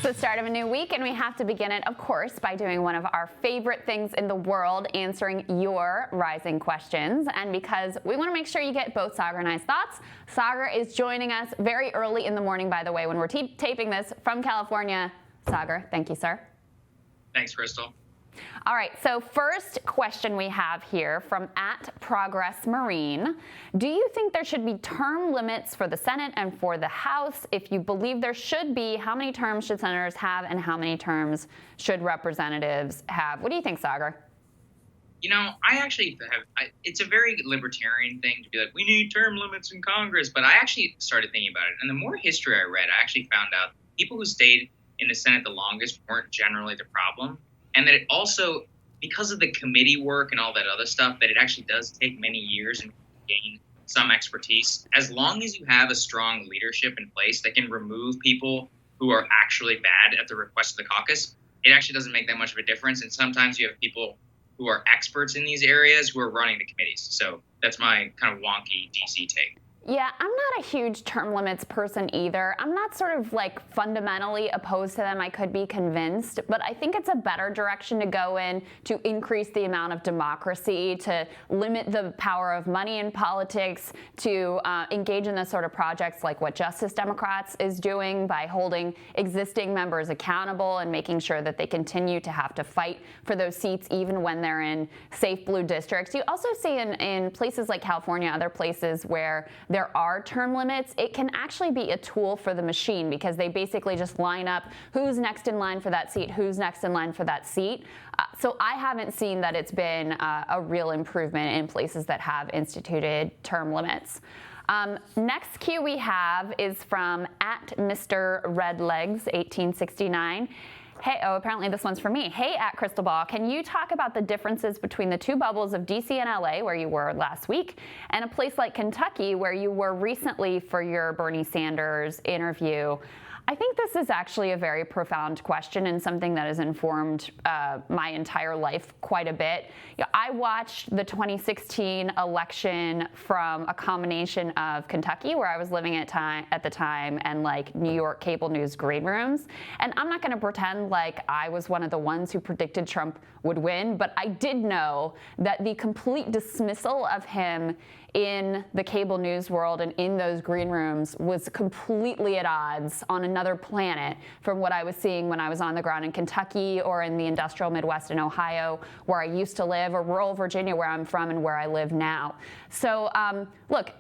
the start of a new week, and we have to begin it, of course, by doing one of our favorite things in the world, answering your rising questions. And because we want to make sure you get both Saagar and I's thoughts, Saagar is joining us very early in the morning, by the way, when we're taping this from California. Saagar, thank you, sir. Thanks, Krystal. All right, so first question we have here from @ProgressMarine. Do you think there should be term limits for the Senate and for the House? If you believe there should be, how many terms should senators have and how many terms should representatives have? What do you think, Saagar? You know, I actually it's a very libertarian thing to be like, we need term limits in Congress. But I actually started thinking about it. And the more history I read, I actually found out people who stayed in the Senate the longest weren't generally the problem. And that it also, because of the committee work and all that other stuff, that it actually does take many years and gain some expertise. As long as you have a strong leadership in place that can remove people who are actually bad at the request of the caucus, it actually doesn't make that much of a difference. And sometimes you have people who are experts in these areas who are running the committees. So that's my kind of wonky DC take. Yeah, I'm not a huge term limits person either. I'm not sort of like fundamentally opposed to them. I could be convinced, but I think it's a better direction to go in to increase the amount of democracy, to limit the power of money in politics, to engage in the sort of projects like what Justice Democrats is doing by holding existing members accountable and making sure that they continue to have to fight for those seats even when they're in safe blue districts. You also see in places like California, other places where there are term limits, it can actually be a tool for the machine because they basically just line up who's next in line for that seat, who's next in line for that seat. So I haven't seen that it's been a real improvement in places that have instituted term limits. Next cue we have is from @MrRedlegs1869. Hey, apparently this one's for me. Hey, @Crystal can you talk about the differences between the two bubbles of DC and LA, where you were last week, and a place like Kentucky, where you were recently for your Bernie Sanders interview? I think this is actually a very profound question and something that has informed my entire life quite a bit. I watched the 2016 election from a combination of Kentucky, where I was living at the time, and like New York cable news green rooms. And I'm not going to pretend like I was one of the ones who predicted Trump would win, but I did know that the complete dismissal of him in the cable news world and in those green rooms was completely at odds on another planet from what I was seeing when I was on the ground in Kentucky or in the industrial Midwest in Ohio, where I used to live, or rural Virginia, where I'm from and where I live now. So look,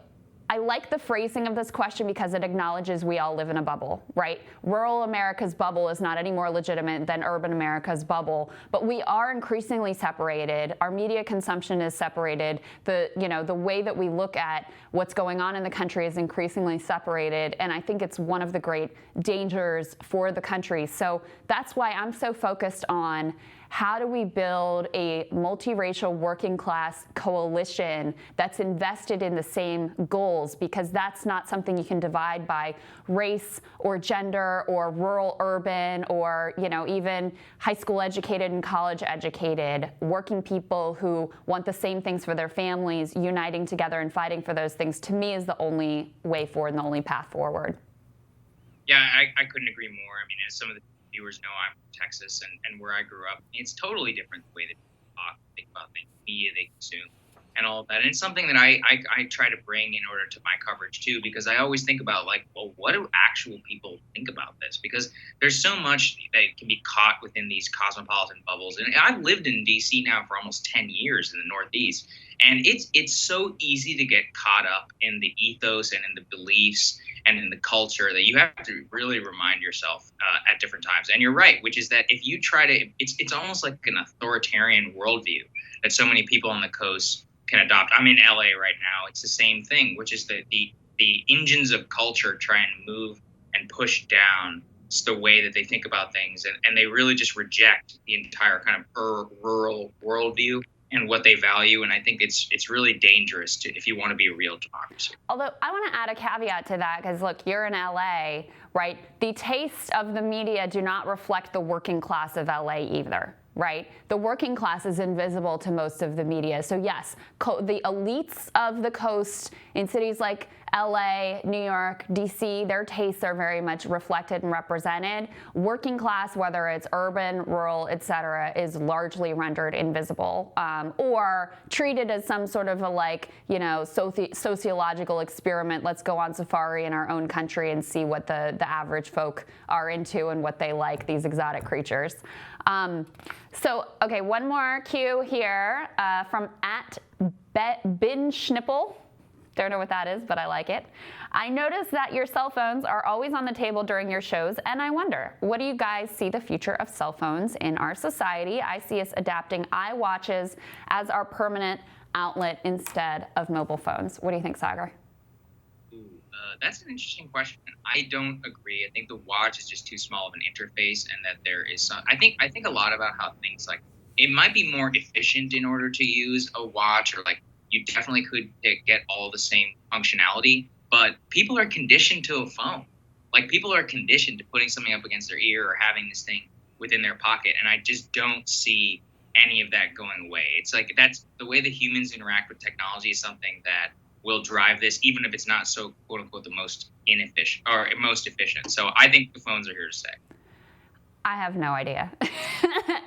I like the phrasing of this question because it acknowledges we all live in a bubble, right? Rural America's bubble is not any more legitimate than urban America's bubble, but we are increasingly separated. Our media consumption is separated. The way that we look at what's going on in the country is increasingly separated, and I think it's one of the great dangers for the country. So that's why I'm so focused on how do we build a multiracial working class coalition that's invested in the same goals, because that's not something you can divide by race or gender or rural urban or even high school educated and college educated. Working people who want the same things for their families, uniting together and fighting for those things, to me is the only way forward and the only path forward. Yeah, I couldn't agree more. I mean, as some of the viewers know, I'm from Texas, and where I grew up, it's totally different the way that people talk, think about things, media they consume, and all of that. And it's something that I try to bring in order to my coverage too, because I always think about like, well, what do actual people think about this? Because there's so much that can be caught within these cosmopolitan bubbles. And I've lived in DC now for almost 10 years in the Northeast, and it's so easy to get caught up in the ethos and in the beliefs and in the culture that you have to really remind yourself at different times. And you're right, which is that if you try to, it's almost like an authoritarian worldview that so many people on the coast can adopt. I'm in LA right now. It's the same thing, which is that the engines of culture try and move and push down the way that they think about things. And they really just reject the entire kind of rural worldview and what they value. And I think it's really dangerous if you want to be a real democracy. Although I want to add a caveat to that, because look, you're in LA, right? The tastes of the media do not reflect the working class of LA either, right? The working class is invisible to most of the media. So yes, the elites of the coast in cities like LA, New York, DC, their tastes are very much reflected and represented. Working class, whether it's urban, rural, etc., is largely rendered invisible or treated as some sort of a sociological experiment. Let's go on safari in our own country and see what the average folk are into and what they like, these exotic creatures. Okay, one more cue here from @BinSchnipple. Don't know what that is, but I like it. I noticed that your cell phones are always on the table during your shows, and I wonder, what do you guys see the future of cell phones in our society? I see us adapting iWatches as our permanent outlet instead of mobile phones. What do you think, Saagar? That's an interesting question. I don't agree. I think the watch is just too small of an interface, and that there is some. I think a lot about how things like it might be more efficient in order to use a watch, or like you definitely could get all the same functionality, but people are conditioned to a phone. Like people are conditioned to putting something up against their ear or having this thing within their pocket, and I just don't see any of that going away. It's like that's the way that humans interact with technology is something that will drive this, even if it's not so quote unquote the most inefficient or most efficient. So I think the phones are here to stay. I have no idea.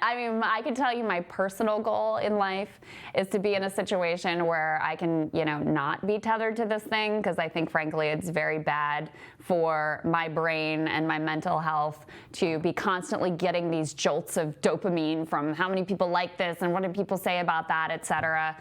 I mean, I can tell you my personal goal in life is to be in a situation where I can, not be tethered to this thing, because I think, frankly, it's very bad for my brain and my mental health to be constantly getting these jolts of dopamine from how many people like this and what do people say about that, et cetera.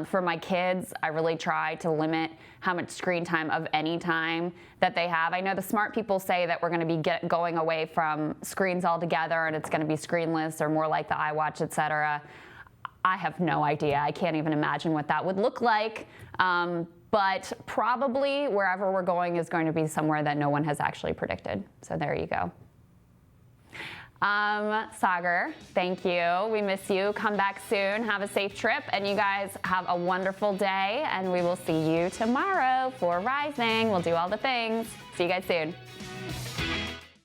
For my kids, I really try to limit how much screen time of any time that they have. I know the smart people say that we're going to be going away from screens altogether and it's going to be screenless or more like the iWatch, et cetera. I have no idea. I can't even imagine what that would look like. But probably wherever we're going is going to be somewhere that no one has actually predicted. So there you go. Saagar, thank you. We miss you. Come back soon. Have a safe trip. And you guys have a wonderful day. And we will see you tomorrow for Rising. We'll do all the things. See you guys soon.